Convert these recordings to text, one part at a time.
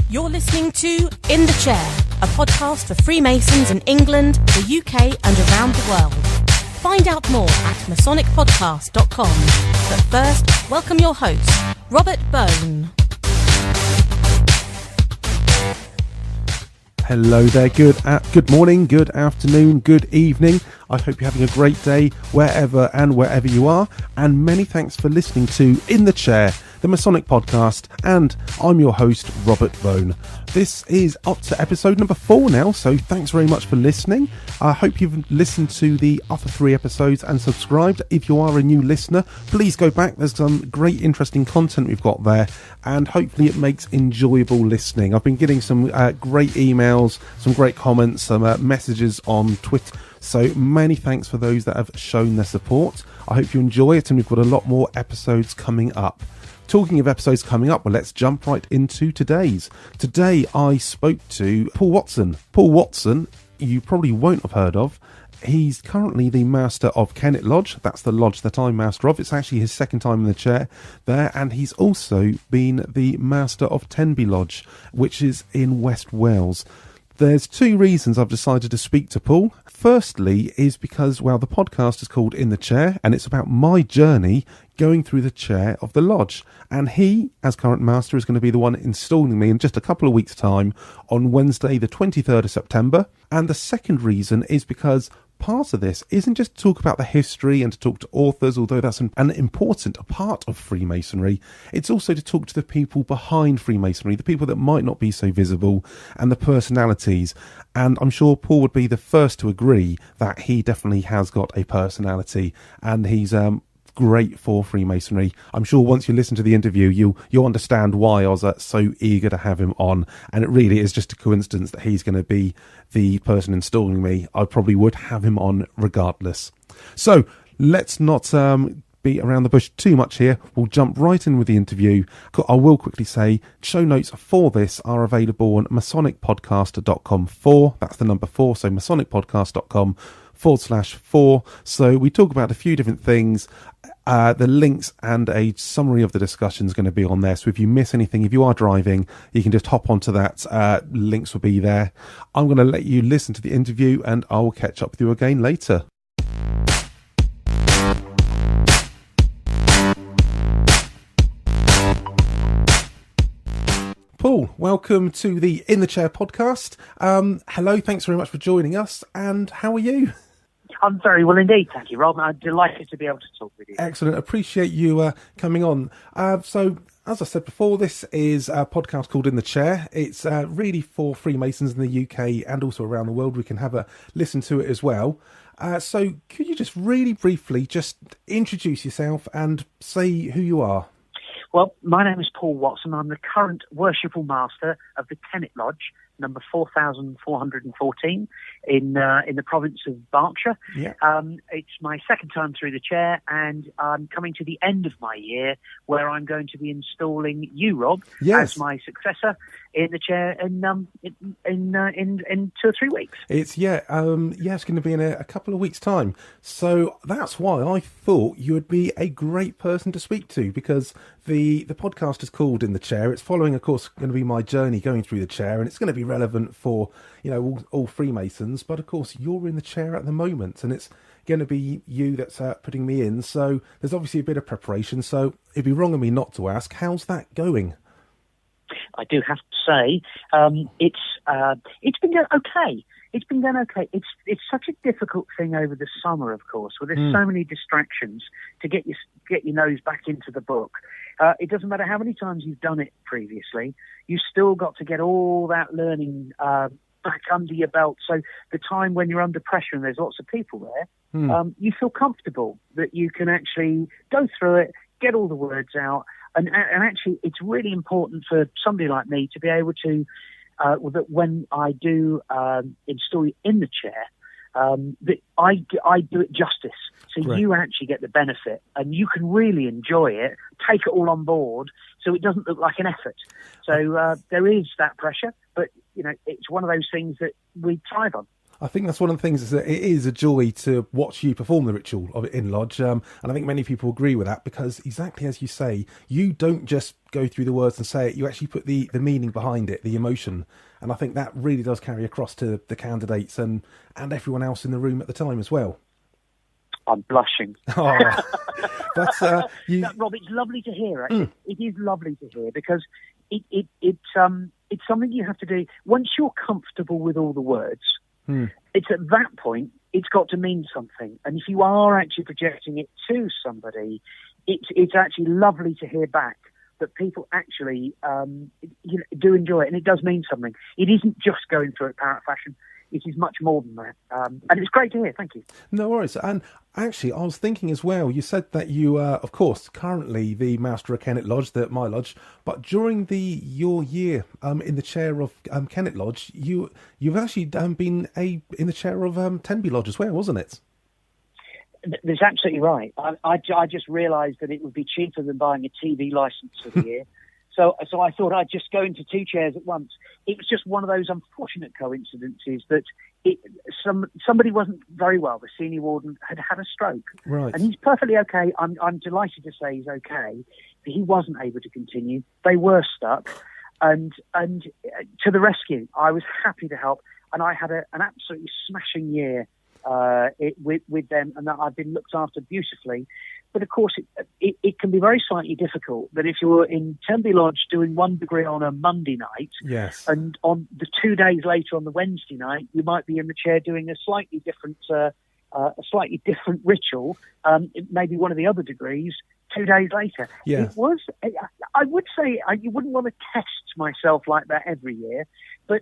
You're listening to In the Chair, a podcast for Freemasons in England, the UK and around the world. Find out more at masonicpodcast.com. But first, welcome your host, Robert Bone. Hello there, good morning, good afternoon, good evening. I hope you're having a great day wherever you are. And many thanks for listening to In the Chair, the Masonic podcast, and I'm your host, Robert Bone. This is up to episode number 4 now, so thanks very much for listening. I hope you've listened to the other 3 episodes and subscribed. If you are a new listener, please go back. There's some great, interesting content we've got there, and hopefully it makes enjoyable listening. I've been getting some great emails, some great comments, some messages on Twitter. So many thanks for those that have shown their support. I hope you enjoy it, and we've got a lot more episodes coming up. Talking of episodes coming up, well, let's jump right into today's. Today, I spoke to Paul Watson. Paul Watson, you probably won't have heard of. He's currently the Master of Kennet Lodge. That's the lodge that I'm Master of. It's actually his second time in the chair there. And he's also been the Master of Tenby Lodge, which is in West Wales. There's 2 reasons I've decided to speak to Paul. Firstly is because, well, the podcast is called In the Chair, and it's about my journey going through the chair of the lodge. And he, as current master, is going to be the one installing me in just a couple of weeks' time on Wednesday, the 23rd of September. And the second reason is because part of this isn't just to talk about the history and to talk to authors, although that's an important part of Freemasonry. It's also to talk to the people behind Freemasonry, the people that might not be so visible, and the personalities. And I'm sure Paul would be the first to agree that he definitely has got a personality, and he's great for Freemasonry. I'm sure once you listen to the interview, you'll understand why I was so eager to have him on. And it really is just a coincidence that he's going to be the person installing me. I probably would have him on regardless. So let's not beat around the bush too much here. We'll jump right in with the interview. I will quickly say show notes for this are available on masonicpodcast.com. That's the number 4, so masonicpodcast.com/4. So we talk about a few different things. The links and a summary of the discussion is going to be on there. So if you miss anything, if you are driving, you can just hop onto that. Links will be there. I'm going to let you listen to the interview, and I will catch up with you again later. Paul, welcome to the In the Chair podcast. Hello, thanks very much for joining us. And how are you? I'm very well indeed, thank you, Rob. I'm delighted to be able to talk with you. Excellent. Appreciate you coming on. So, as I said before, this is a podcast called In the Chair. It's really for Freemasons in the UK and also around the world. We can have a listen to it as well. So, could you just really briefly just introduce yourself and say who you are? Well, my name is Paul Watson. I'm the current Worshipful Master of the Kennet Lodge, number 4,414 in the province of Berkshire. Yeah. It's my second time through the chair, and I'm coming to the end of my year where I'm going to be installing you, Rob, as my successor in the chair in 2 or 3 weeks. It's it's going to be in a couple of weeks' time. So that's why I thought you would be a great person to speak to, because the podcast is called In the Chair. It's following, of course, going to be my journey going through the chair, and it's going to be relevant for all Freemasons. But of course, you're in the chair at the moment, and it's going to be you that's putting me in. So there's obviously a bit of preparation. So it'd be wrong of me not to ask, how's that going? I do have to say, it's been going okay. It's been going okay. It's such a difficult thing over the summer, of course, where there's so many distractions to get your nose back into the book. It doesn't matter how many times you've done it previously, you've still got to get all that learning back under your belt. So the time when you're under pressure and there's lots of people there, you feel comfortable that you can actually go through it, get all the words out. And actually, it's really important for somebody like me to be able to, that when I do install you in the chair, that I do it justice. So you actually get the benefit, and you can really enjoy it, take it all on board, so it doesn't look like an effort. So there is that pressure, but it's one of those things that we thrive on. I think that's one of the things, is that it is a joy to watch you perform the ritual in Lodge, and I think many people agree with that, because exactly as you say, you don't just go through the words and say it, you actually put the meaning behind it, the emotion, and I think that really does carry across to the candidates and everyone else in the room at the time as well. I'm blushing. Oh, but Rob, it's lovely to hear. Actually. It is lovely to hear, because it's something you have to do once you're comfortable with all the words. It's at that point it's got to mean something, and if you are actually projecting it to somebody, it's actually lovely to hear back that people actually do enjoy it, and it does mean something. It isn't just going through it parrot fashion. It is much more than that. And it's great to hear. Thank you. No worries. And actually, I was thinking as well, you said that you are, of course, currently the Master of Kennet Lodge, my lodge, but during your year in the chair of Kennet Lodge, you've actually been in the chair of Tenby Lodge as well, wasn't it? That's absolutely right. I just realised that it would be cheaper than buying a TV licence for the year. So I thought I'd just go into two chairs at once. It was just one of those unfortunate coincidences that somebody wasn't very well. The senior warden had a stroke. Right. And he's perfectly okay. I'm delighted to say he's okay. But he wasn't able to continue. They were stuck. And to the rescue, I was happy to help. And I had an absolutely smashing year with them, and that I've been looked after beautifully. But of course, it can be very slightly difficult that if you're in Tenby Lodge doing 1 degree on a Monday night, yes, and on the 2 days later on the Wednesday night, you might be in the chair doing a slightly different ritual, maybe one of the other degrees 2 days later. Yeah. It was, I would say, you wouldn't want to test myself like that every year, but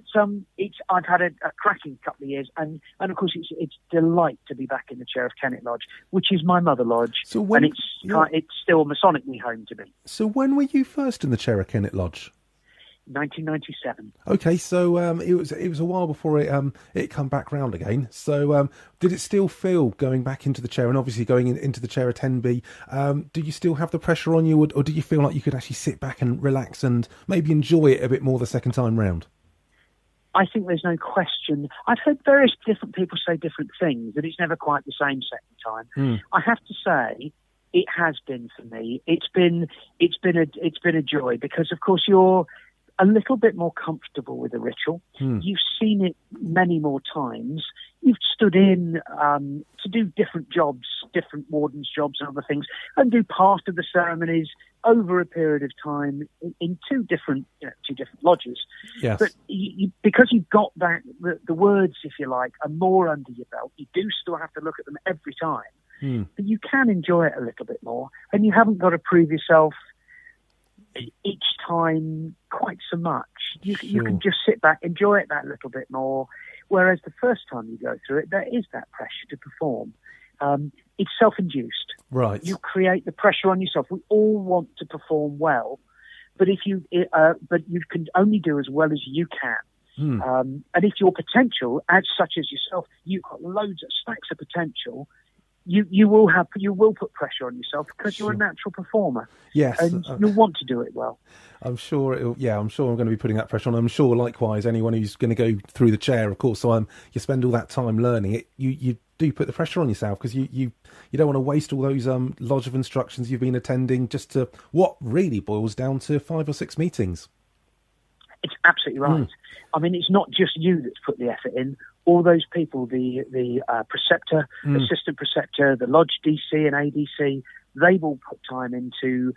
I've had a cracking couple of years, and of course it's delight to be back in the chair of Kennet Lodge, which is my mother lodge, and it's still Masonically home to me. So when were you first in the chair of Kennet Lodge? 1997. Okay, so it was a while before it come back round again. So did it still feel, going back into the chair, and obviously going into the chair of Tenby, do you still have the pressure on you, or do you feel like you could actually sit back and relax and maybe enjoy it a bit more the second time round? I think there's no question. I've heard various different people say different things, that it's never quite the same second time. I have to say, it has been for me. It's been a joy, because of course you're a little bit more comfortable with the ritual. You've seen it many more times. You've stood in to do different jobs, different wardens' jobs and other things, and do part of the ceremonies over a period of time in two different lodges. Yes. But because you've got that, the words, if you like, are more under your belt. You do still have to look at them every time, but you can enjoy it a little bit more, and you haven't got to prove yourself each time quite so much. You can just sit back, enjoy it that little bit more, whereas the first time you go through it, there is that pressure to perform. It's self-induced. Right. You create the pressure on yourself. We all want to perform well, but you can only do as well as you can. And if your potential, as such as yourself, you've got loads of stacks of potential, you will put pressure on yourself, because you're a natural performer. Yes, and you'll want to do it well. I'm sure. I'm going to be putting that pressure on. I'm sure, likewise, anyone who's going to go through the chair, of course. So you spend all that time learning it. You do put the pressure on yourself, because you don't want to waste all those lodge of instructions you've been attending just to what really boils down to 5 or 6 meetings. It's absolutely right. I mean, it's not just you that's put the effort in. All those people, the preceptor, assistant preceptor, the lodge DC and ADC, they've all put time into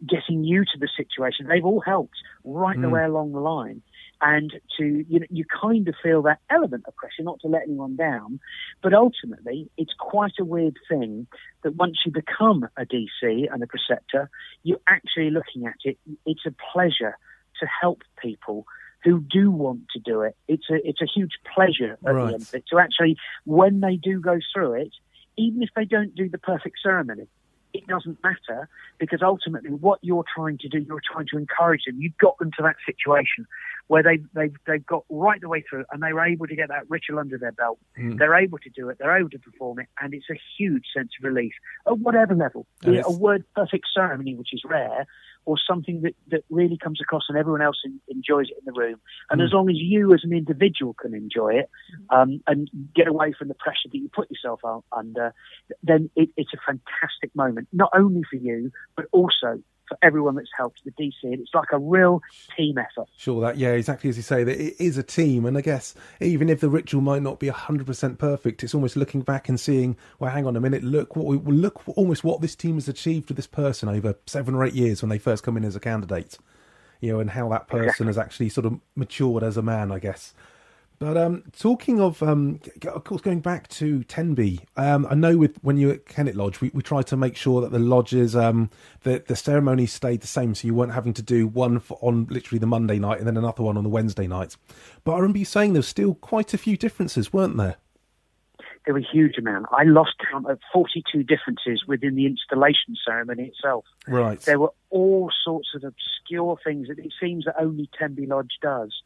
getting you to the situation. They've all helped right the way along the line. And you kind of feel that element of pressure, not to let anyone down, but ultimately it's quite a weird thing that once you become a DC and a preceptor, you're actually looking at it. It's a pleasure to help people who do want to do it. It's a huge pleasure at the end of it, to actually, when they do go through it, even if they don't do the perfect ceremony, it doesn't matter, because ultimately what you're trying to do, you're trying to encourage them. You've got them to that situation where they've got right the way through, and they were able to get that ritual under their belt. They're able to do it, they're able to perform it, and it's a huge sense of relief at whatever level. Be it a word perfect ceremony, which is rare, or something that really comes across and everyone else enjoys it in the room. And as long as you as an individual can enjoy it and get away from the pressure that you put yourself under, then it's a fantastic moment, not only for you, but also for everyone that's helped the DC. It's like a real team effort. Sure, exactly as you say, that it is a team. And I guess even if the ritual might not be 100% perfect, it's almost looking back and seeing, well, hang on a minute, look almost what this team has achieved with this person over 7 or 8 years when they first come in as a candidate, and how that person has actually sort of matured as a man, I guess. But talking of course, going back to Tenby, I know when you were at Kennet Lodge, we tried to make sure that the lodges, the ceremony stayed the same, so you weren't having to do one on literally the Monday night and then another one on the Wednesday night. But I remember you saying there was still quite a few differences, weren't there? There were a huge amount. I lost count of 42 differences within the installation ceremony itself. Right. There were all sorts of obscure things that it seems that only Tenby Lodge does.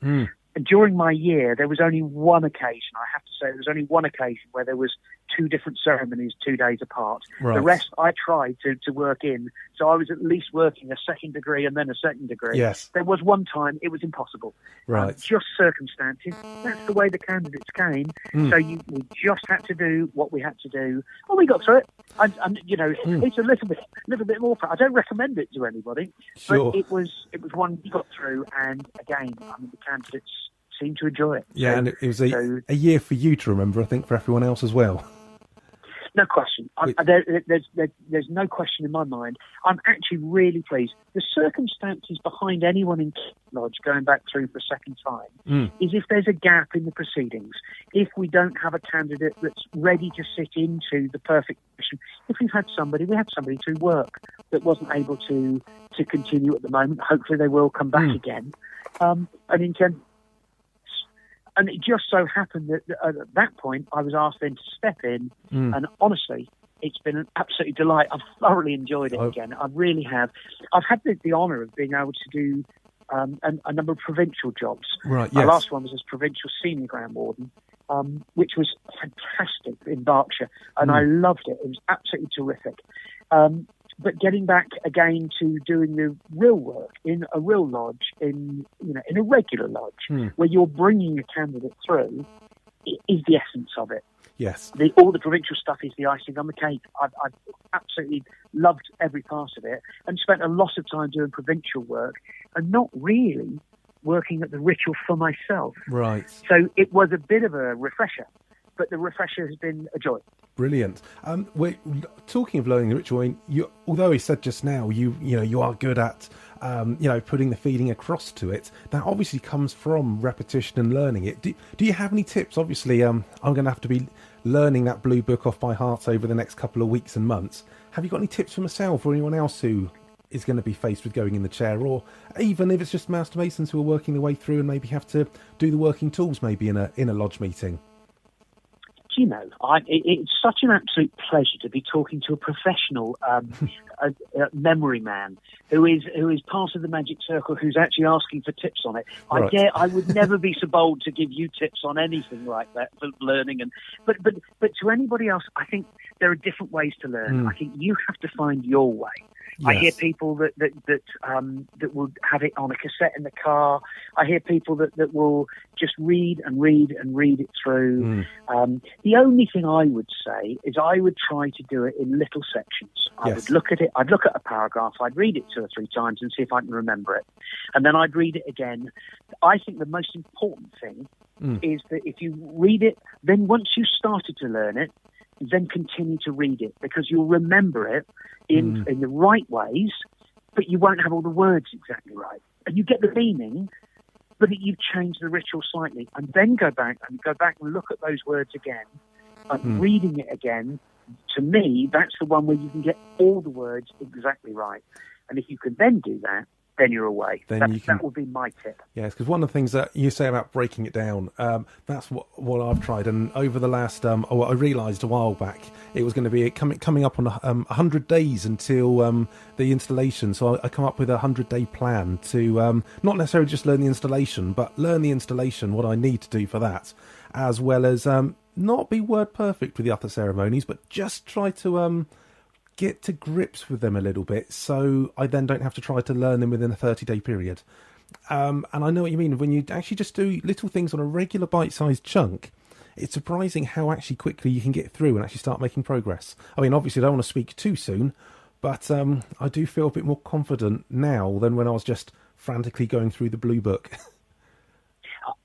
And during my year, there was only one occasion, I have to say, there was only one occasion where there was 2 different ceremonies 2 days apart. Right. The rest I tried to work in, so I was at least working a second degree and then a second degree. Yes. There was one time it was impossible. Right. Just circumstances. That's the way the candidates came. So we just had to do what we had to do. Well, we got through it. And it's a little bit more. I don't recommend it to anybody. Sure. But it was one we got through, and again, the candidates seemed to enjoy it. Yeah, and it was a year for you to remember, I think, for everyone else as well. No question. There's no question in my mind. I'm actually really pleased. The circumstances behind anyone in Kennet Lodge going back through for a second time is if there's a gap in the proceedings, if we don't have a candidate that's ready to sit into the perfect position, if we had somebody through work that wasn't able to continue at the moment, hopefully they will come back again. And it just so happened that at that point, I was asked then to step in, and honestly, it's been an absolute delight. I've thoroughly enjoyed it again. I really have. I've had the honour of being able to do a number of provincial jobs. Right, yes. My last one was as Provincial Senior Grand Warden, which was fantastic in Berkshire, and I loved it. It was absolutely terrific. But getting back again to doing the real work in a real lodge, in a regular lodge, where you're bringing a candidate through, is the essence of it. Yes. All the provincial stuff is the icing on the cake. I've absolutely loved every part of it, and spent a lot of time doing provincial work and not really working at the ritual for myself. Right. So it was a bit of a refresher, but the refresher has been a joy. Brilliant. We're talking of learning the ritual. Although he said just now, you are good at, putting the feeling across to it. That obviously comes from repetition and learning it. Do you have any tips? Obviously, I'm going to have to be learning that blue book off by heart over the next couple of weeks and months. Have you got any tips for myself or anyone else who is going to be faced with going in the chair, or even if it's just Master Masons who are working their way through and maybe have to do the working tools maybe in a lodge meeting? It's such an absolute pleasure to be talking to a professional a memory man who is part of the magic circle, who's actually asking for tips on it. Right. I would never be so bold to give you tips on anything like that for learning. But to anybody else, I think there are different ways to learn. I think you have to find your way. Yes. I hear people that will have it on a cassette in the car. I hear people that will just read it through. The only thing I would say is I would try to do it in little sections. I would look at it. I'd look at a paragraph. I'd read it 2 or 3 times and see if I can remember it, and then I'd read it again. I think the most important thing is that if you read it, then once you started to learn it, then continue to read it, because you'll remember it in the right ways, but you won't have all the words exactly right. And you get the meaning, but you've changed the ritual slightly. And then go back and look at those words again, and reading it again. To me, that's the one where you can get all the words exactly right. And if you can then do that, then you're away. Then that would be my tip. Yes, because one of the things that you say about breaking it down, that's what I've tried. And over the last, I realised a while back it was going to be coming up on 100 days until the installation. So I come up with a 100-day plan to not necessarily just learn the installation, but learn the installation, what I need to do for that, as well as not be word perfect with the other ceremonies, but just try to get to grips with them a little bit, so I then don't have to try to learn them within a 30-day period. And I know what you mean. When you actually just do little things on a regular bite-sized chunk, it's surprising how actually quickly you can get through and actually start making progress. I mean, obviously, I don't want to speak too soon, but I do feel a bit more confident now than when I was just frantically going through the blue book.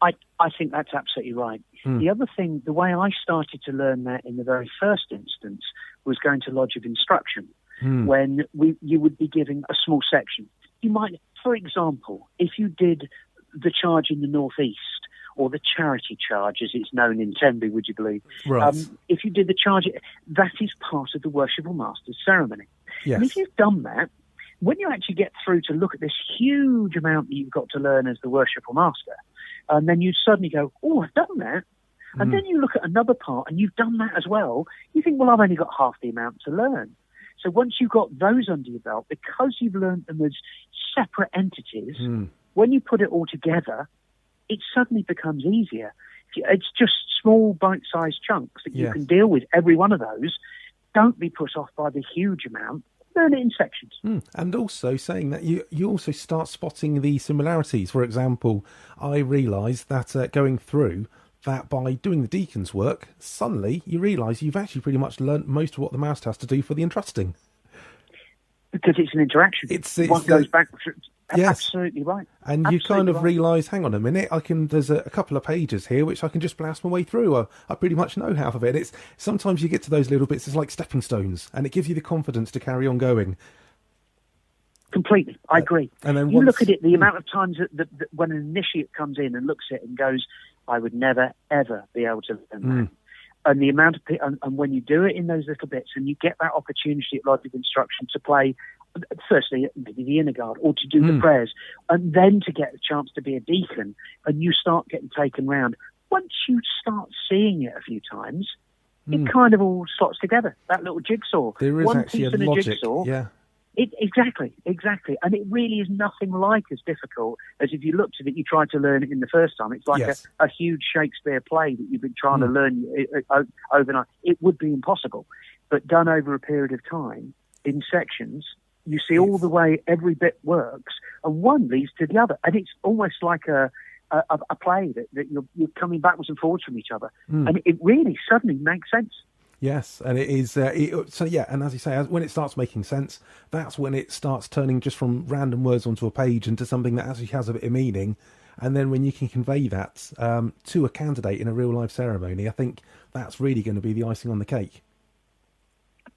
I think that's absolutely right. The other thing, the way I started to learn that in the very first instance was going to Lodge of Instruction, when you would be giving a small section. You might, for example, if you did the charge in the northeast, or the charity charge as it's known in Tenby, would you believe? Right. If you did the charge, that is part of the Worshipful Master's ceremony. Yes. And if you've done that, when you actually get through to look at this huge amount that you've got to learn as the Worshipful Master, and then you suddenly go, oh, I've done that. And then you look at another part and you've done that as well. You think, well, I've only got half the amount to learn. So once you've got those under your belt, because you've learned them as separate entities, when you put it all together, it suddenly becomes easier. It's just small bite-sized chunks that you can deal with every one of those. Don't be put off by the huge amount. Learn it in sections. And also saying that you also start spotting the similarities. For example, I realised that going through that by doing the deacon's work, suddenly you realise you've actually pretty much learnt most of what the Master has to do for the entrusting. Because it's an interaction. One goes back through. Yes. Absolutely right. And you kind of realise, hang on a minute, there's a couple of pages here which I can just blast my way through. I pretty much know half of it. It's sometimes you get to those little bits, it's like stepping stones, and it gives you the confidence to carry on going. Completely, I agree. And then you look at it, the amount of times that when an initiate comes in and looks at it and goes, I would never, ever be able to learn that. And the amount of and when you do it in those little bits and you get that opportunity at Lodge of Instruction to play, firstly, maybe the inner guard or to do the prayers, and then to get a chance to be a deacon, and you start getting taken round. Once you start seeing it a few times, it kind of all slots together. That little jigsaw. There is one actually piece a in logic. Jigsaw, Yeah. Exactly. And it really is nothing like as difficult as if you looked at it, you tried to learn it in the first time. It's like a huge Shakespeare play that you've been trying to learn overnight. It would be impossible. But done over a period of time, in sections, you see all the way every bit works, and one leads to the other. And it's almost like a play that you're coming backwards and forwards from each other. And it really suddenly makes sense. Yes, and it is. And as you say, when it starts making sense, that's when it starts turning just from random words onto a page into something that actually has a bit of meaning. And then when you can convey that to a candidate in a real life ceremony, I think that's really going to be the icing on the cake.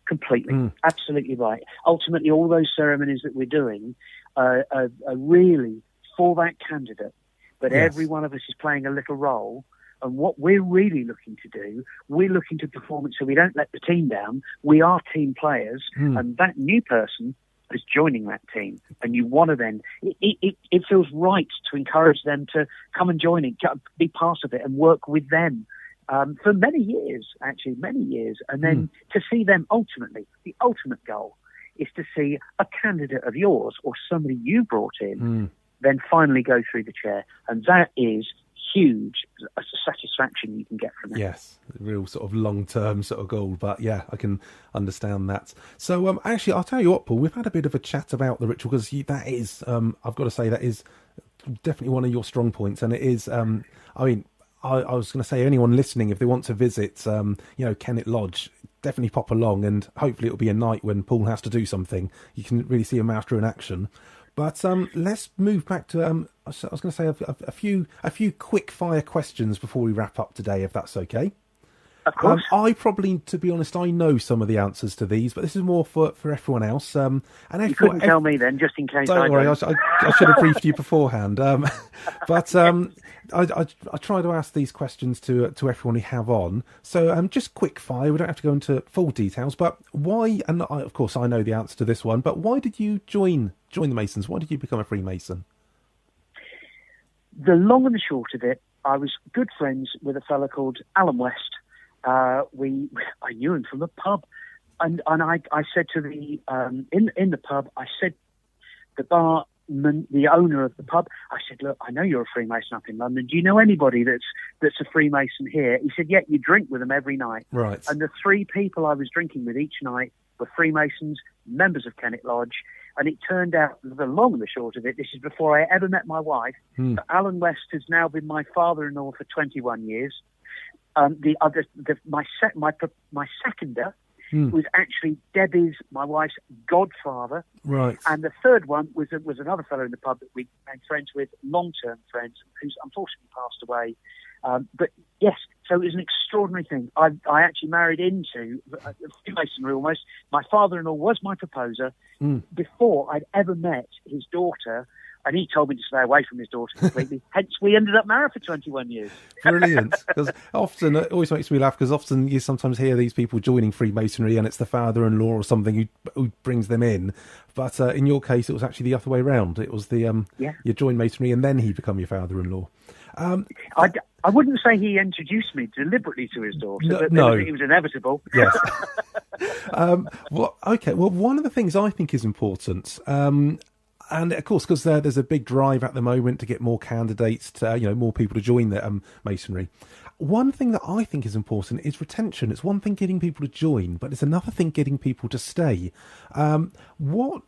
Completely, absolutely right. Ultimately, all those ceremonies that we're doing are really for that candidate, but every one of us is playing a little role. And what we're really looking to do, we're looking to perform it so we don't let the team down. We are team players, and that new person is joining that team. And you want to then, it feels right to encourage them to come and join it, be part of it, and work with them for many years. And then to see them ultimately, the ultimate goal is to see a candidate of yours or somebody you brought in then finally go through the chair. And that is huge satisfaction you can get from it. Yes, real sort of long-term sort of goal, but yeah, I can understand that. So actually, I'll tell you what, Paul, we've had a bit of a chat about the ritual, because that is, I've got to say, that is definitely one of your strong points, and it is, I mean, I was going to say, anyone listening, if they want to visit, Kennet Lodge, definitely pop along, and hopefully it'll be a night when Paul has to do something. You can really see a master in action. But let's move back to, I was going to say, a few quick fire questions before we wrap up today, if that's okay. Of course. I probably, to be honest, I know some of the answers to these, but this is more for everyone else. And you couldn't tell me then, just in case. Don't worry, I should have briefed you beforehand. But I try to ask these questions to everyone we have on. So just quick fire. We don't have to go into full details, but why? And of course, I know the answer to this one. But why did you join join the Masons? Why did you become a Freemason? The long and the short of it, I was good friends with a fellow called Alan West. I knew him from the pub, and I said to the in the pub, I said the barman, the owner of the pub, I said, look, I know you're a Freemason up in London. Do you know anybody that's a Freemason here? He said, yeah, you drink with them every night. Right. And the three people I was drinking with each night were Freemasons, members of Kennet Lodge. And it turned out, the long and the short of it, this is before I ever met my wife, Alan West has now been my father-in-law for 21 years. My seconder was actually Debbie's, my wife's godfather. Right. And the third one was another fellow in the pub that we became friends with, long-term friends, who's unfortunately passed away. But yes, so it was an extraordinary thing. I actually married into Freemasonry almost. My father-in-law was my proposer before I'd ever met his daughter, and he told me to stay away from his daughter completely. Hence, we ended up married for 21 years. Brilliant. Because often, it always makes me laugh, because often you sometimes hear these people joining Freemasonry and it's the father-in-law or something who brings them in. But in your case, it was actually the other way around. It was you joined Masonry and then he became your father-in-law. I wouldn't say he introduced me deliberately to his daughter, but no. It was inevitable. Yes. Well, one of the things I think is important, and of course, because there's a big drive at the moment to get more candidates, to more people to join the Masonry. One thing that I think is important is retention. It's one thing getting people to join, but it's another thing getting people to stay. Why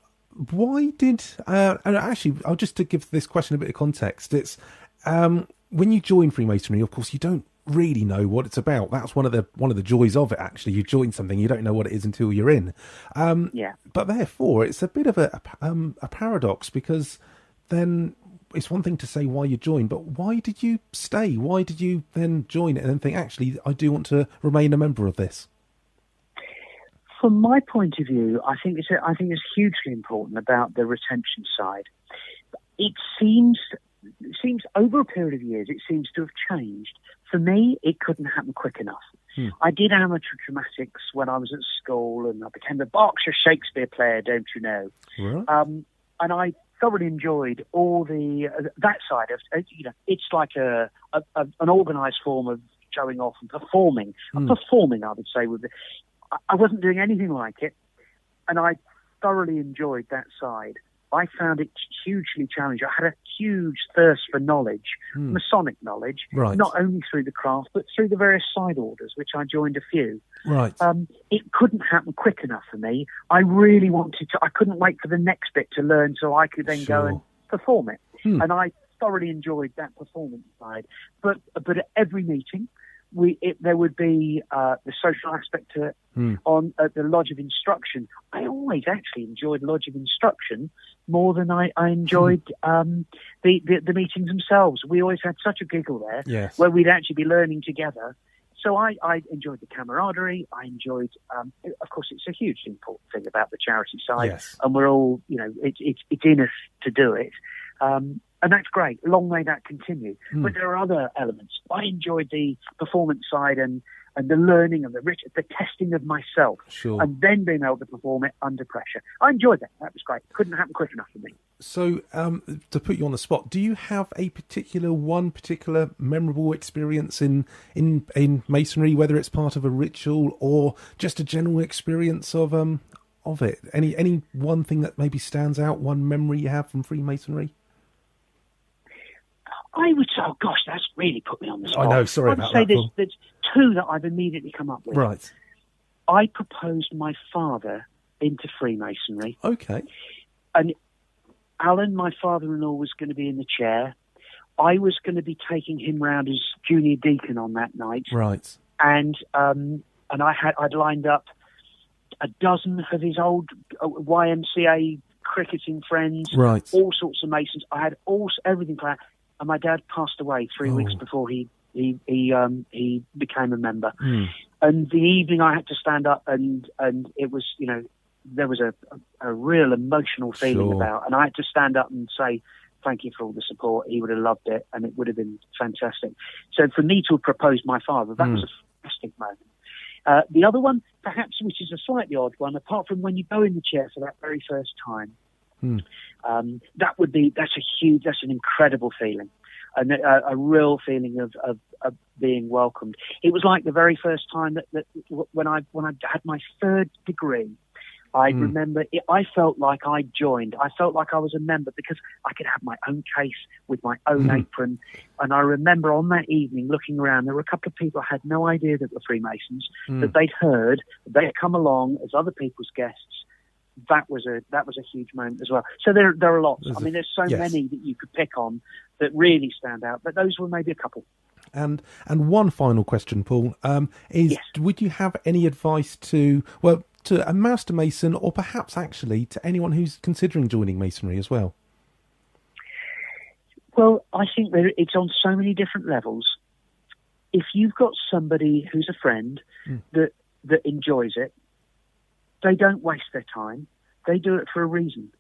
did? And actually, I'll just to give this question a bit of context. It's when you join Freemasonry, of course, you don't really know what it's about. That's one of the joys of it. Actually, you join something, you don't know what it is until you're in. But therefore, it's a bit of a paradox, because then it's one thing to say why you joined, but why did you stay? Why did you then join it and then think, actually, I do want to remain a member of this? From my point of view, I think it's hugely important about the retention side. It seems over a period of years, it seems to have changed. For me, it couldn't happen quick enough. I did amateur dramatics when I was at school, and I became a Berkshire Shakespeare player, don't you know? Right. And I thoroughly enjoyed all the that side of it's like an organised form of showing off and performing. Performing, I would say, I wasn't doing anything like it, and I thoroughly enjoyed that side. I found it hugely challenging. I had a huge thirst for knowledge, Masonic knowledge, right. Not only through the craft, but through the various side orders, which I joined a few. Right. It couldn't happen quick enough for me. I really wanted to. I couldn't wait for the next bit to learn so I could then go and perform it. And I thoroughly enjoyed that performance side. But at every meeting, there would be the social aspect to it. At the Lodge of Instruction, I always actually enjoyed Lodge of Instruction more than I enjoyed the meetings themselves. We always had such a giggle there, yes. where we'd actually be learning together. So I enjoyed the camaraderie. I enjoyed, of course, it's a hugely important thing about the charity side, yes. and we're all, it's in us to do it. And that's great. Long may that continue. But there are other elements. I enjoyed the performance side and the learning and the testing of myself, and then being able to perform it under pressure. I enjoyed that. That was great. Couldn't happen quick enough for me. So, to put you on the spot, do you have a one particular memorable experience in Masonry, whether it's part of a ritual or just a general experience of it? Any one thing that maybe stands out, one memory you have from Freemasonry? I would say, oh gosh, that's really put me on the spot. I know, sorry about that. I would say there's two that I've immediately come up with. Right. I proposed my father into Freemasonry. Okay. And Alan, my father-in-law, was going to be in the chair. I was going to be taking him round as junior deacon on that night. Right. And I'd lined up a dozen of his old YMCA cricketing friends. Right. All sorts of Masons. I had everything planned. And my dad passed away 3 weeks before he became a member. And the evening I had to stand up, and it was, there was a real emotional feeling about, and I had to stand up and say, thank you for all the support. He would have loved it, and it would have been fantastic. So for me to have proposed my father, that was a fantastic moment. The other one, perhaps, which is a slightly odd one, apart from when you go in the chair for that very first time, That's an incredible feeling, and a real feeling of being welcomed. It was like the very first time that when I had my third degree, I remember I felt like I joined. I felt like I was a member because I could have my own case with my own apron. And I remember on that evening looking around, there were a couple of people I had no idea that were Freemasons, that they'd heard, they'd come along as other people's guests. That was a huge moment as well. So there are lots. I mean, there's so many that you could pick on that really stand out, but those were maybe a couple. And one final question, Paul, is would you have any advice to a Master Mason, or perhaps actually to anyone who's considering joining Masonry as well? Well, I think that it's on so many different levels. If you've got somebody who's a friend that enjoys it, they don't waste their time. They do it for a reason.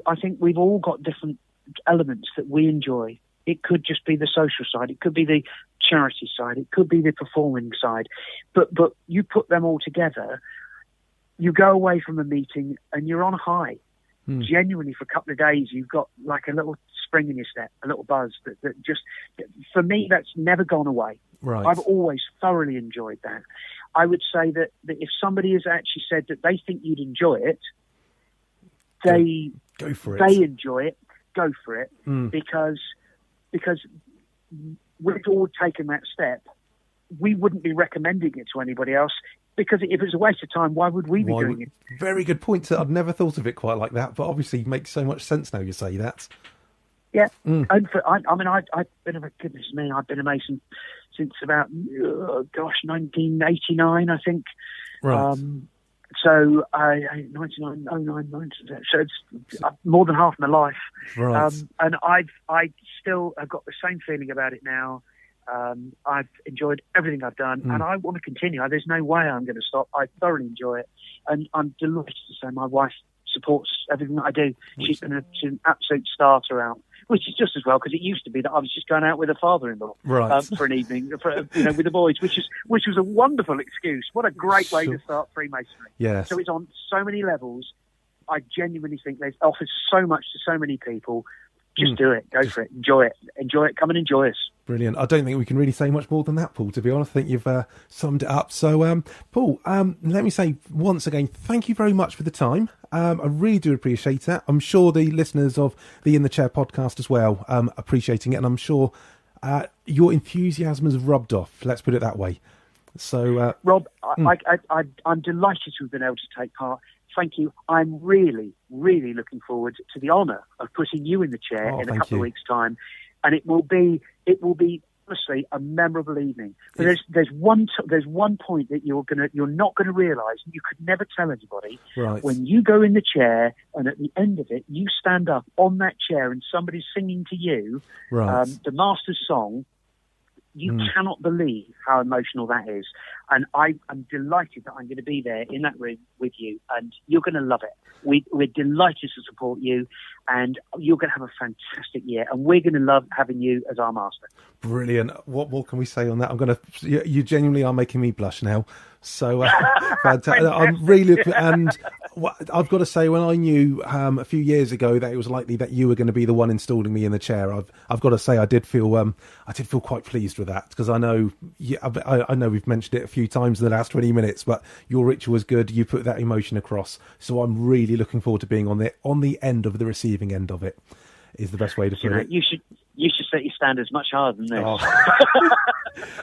I think we've all got different elements that we enjoy. It could just be the social side. It could be the charity side. It could be the performing side. But you put them all together, you go away from a meeting and you're on a high. Genuinely, for a couple of days, you've got like a little spring in your step, a little buzz that just, for me, that's never gone away. Right. I've always thoroughly enjoyed that. I would say that if somebody has actually said that they think you'd enjoy it, go for it. They enjoy it, go for it, because we've all taken that step. We wouldn't be recommending it to anybody else, because if it's a waste of time, why would we be doing it? Very good point. I'd never thought of it quite like that, but obviously it makes so much sense now you say that. Yeah, and I've been a Mason since about 1989, I think. Right. So 99, 09, so it's more than half my life. Right. And I still have got the same feeling about it now. I've enjoyed everything I've done, and I want to continue. There's no way I'm going to stop. I thoroughly enjoy it, and I'm delighted to say my wife supports everything that I do. She's an absolute starter out, which is just as well, because it used to be that I was just going out with a father-in-law for an evening, with the boys, which was a wonderful excuse. What a great way to start Freemasonry. Yes. So it's on so many levels. I genuinely think it offers so much to so many people. Just do it. Go for it. Enjoy it. Come and enjoy us. Brilliant. I don't think we can really say much more than that, Paul, to be honest. I think you've summed it up. So, Paul, let me say once again, thank you very much for the time. I really do appreciate that. I'm sure the listeners of the In the Chair podcast as well appreciating it, and I'm sure your enthusiasm has rubbed off. Let's put it that way. So, Rob, I'm delighted to have been able to take part. Thank you. I'm really, really looking forward to the honour of putting you in the chair in a couple of weeks' time, and it will be honestly a memorable evening. But there's one point that you're not gonna realise, and you could never tell anybody. Right. When you go in the chair, and at the end of it, you stand up on that chair, and somebody's singing to you the Master's song. You cannot believe how emotional that is. And I'm delighted that I'm going to be there in that room with you, and you're going to love it. We're delighted to support you, and you're going to have a fantastic year, and we're going to love having you as our master. Brilliant. What more can we say on that? You genuinely are making me blush now. So fantastic. I'm really, and I've got to say, when I knew a few years ago that it was likely that you were going to be the one installing me in the chair, I've got to say I did feel quite pleased with that, because I know I know we've mentioned it a few times in the last 20 minutes, but your ritual was good. You put that emotion across, so I'm really looking forward to being on the end of the receiving end of it. Is the best way to put it. You should set your standards much higher than this. Oh.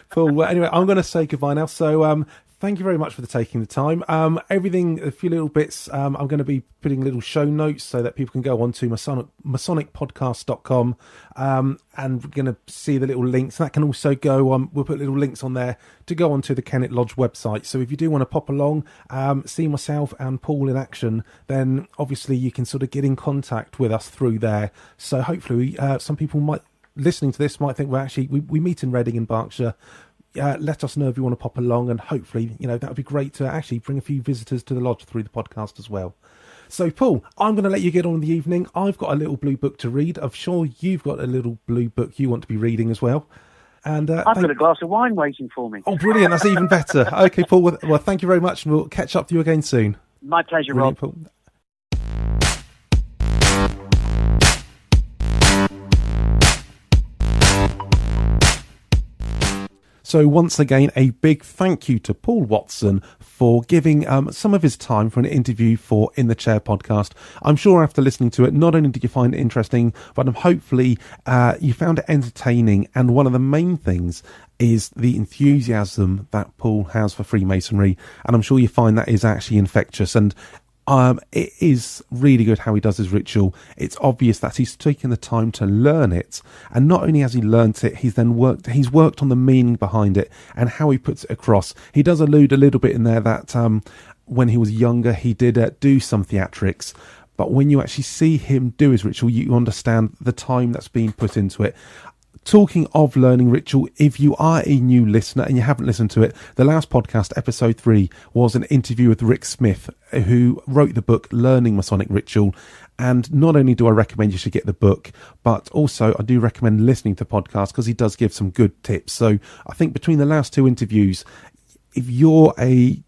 Cool. Well, anyway, I'm going to say goodbye now. So thank you very much for taking the time. Everything, a few little bits, I'm going to be putting little show notes so that people can go on to masonicpodcast.com and we're going to see the little links. That can also go on, we'll put little links on there to go onto the Kennet Lodge website. So if you do want to pop along, see myself and Paul in action, then obviously you can sort of get in contact with us through there. So hopefully some people listening to this might think, well, actually, we meet in Reading in Berkshire. Let us know if you want to pop along, and hopefully, that would be great to actually bring a few visitors to the lodge through the podcast as well. So, Paul, I'm going to let you get on with the evening. I've got a little blue book to read. I'm sure you've got a little blue book you want to be reading as well. And I've got a glass of wine waiting for me. Oh, brilliant. That's even better. Okay, Paul, well, thank you very much, and we'll catch up with you again soon. My pleasure, Rob. Paul. So once again, a big thank you to Paul Watson for giving some of his time for an interview for In the Chair podcast. I'm sure after listening to it, not only did you find it interesting, but hopefully you found it entertaining. And one of the main things is the enthusiasm that Paul has for Freemasonry. And I'm sure you find that is actually infectious. And it is really good how he does his ritual. It's obvious that he's taken the time to learn it, and not only has he learnt it, he's worked on the meaning behind it and how he puts it across. He does allude a little bit in there that when he was younger he did do some theatrics, but when you actually see him do his ritual, you understand the time that's been put into it. Talking of learning ritual, if you are a new listener and you haven't listened to it, the last podcast, episode 3, was an interview with Rick Smith, who wrote the book Learning Masonic Ritual. And not only do I recommend you should get the book, but also I do recommend listening to the podcast because he does give some good tips. So I think between the last 2 interviews, if you're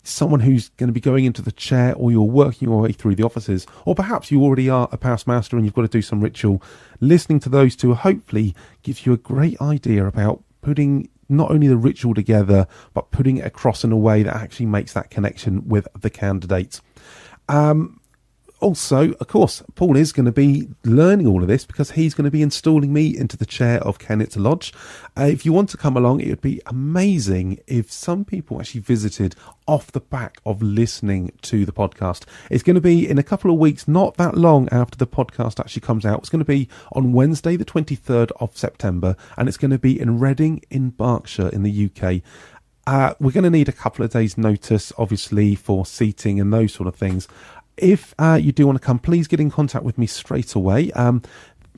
someone who's going to be going into the chair, or you're working your way through the offices, or perhaps you already are a past master and you've got to do some ritual, listening to those 2 hopefully gives you a great idea about putting not only the ritual together, but putting it across in a way that actually makes that connection with the candidate. Also, of course, Paul is going to be learning all of this because he's going to be installing me into the chair of Kennet Lodge. If you want to come along, it would be amazing if some people actually visited off the back of listening to the podcast. It's going to be in a couple of weeks, not that long after the podcast actually comes out. It's going to be on Wednesday, the 23rd of September, and it's going to be in Reading in Berkshire in the UK. We're going to need a couple of days' notice, obviously, for seating and those sort of things. If you do want to come, please get in contact with me straight away.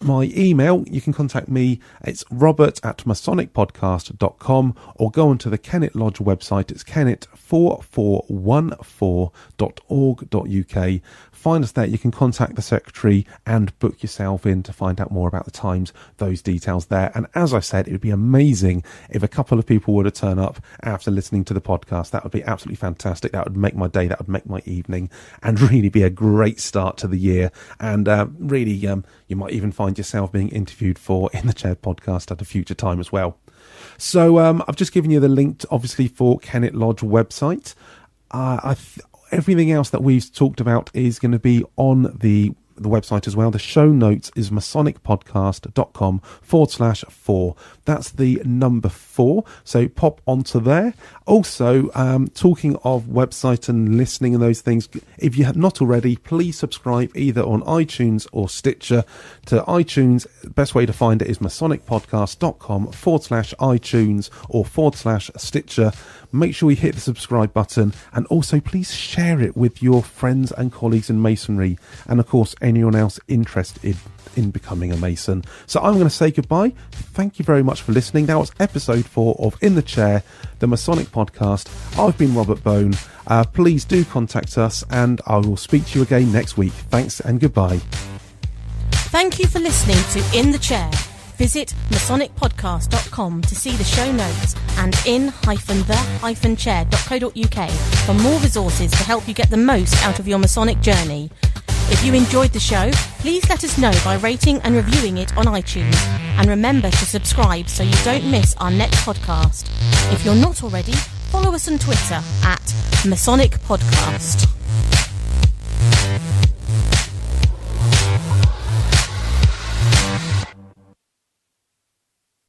My email, you can contact me. It's robert@masonicpodcast.com, or go onto the Kennet Lodge website. It's kennet4414.org.uk. Find us there. You can contact the secretary and book yourself in to find out more about the times, those details there. And as I said, it would be amazing if a couple of people were to turn up after listening to the podcast. That would be absolutely fantastic. That would make my day. That would make my evening, and really be a great start to the year. And really, you might even find yourself being interviewed for In the Chair podcast at a future time as well. So I've just given you the link, obviously, for Kennet Lodge website. Everything else that we've talked about is going to be on the website as well. The show notes is masonicpodcast.com/4. That's the number 4. So pop onto there. Also, talking of website and listening and those things, if you have not already, please subscribe either on iTunes or Stitcher. To iTunes, the best way to find it is masonicpodcast.com/iTunes or /Stitcher. Make sure you hit the subscribe button, and also please share it with your friends and colleagues in Masonry, and of course anyone else interested in becoming a Mason. So I'm going to say goodbye. Thank you very much for listening. That was episode 4 of In the Chair, the Masonic podcast. I've been Robert Bone. Please do contact us, and I will speak to you again next week. Thanks and goodbye. Thank you for listening to In the Chair. Visit masonicpodcast.com to see the show notes and in-the-chair.co.uk for more resources to help you get the most out of your Masonic journey. If you enjoyed the show, please let us know by rating and reviewing it on iTunes. And remember to subscribe so you don't miss our next podcast. If you're not already, follow us on Twitter @Masonic Podcast.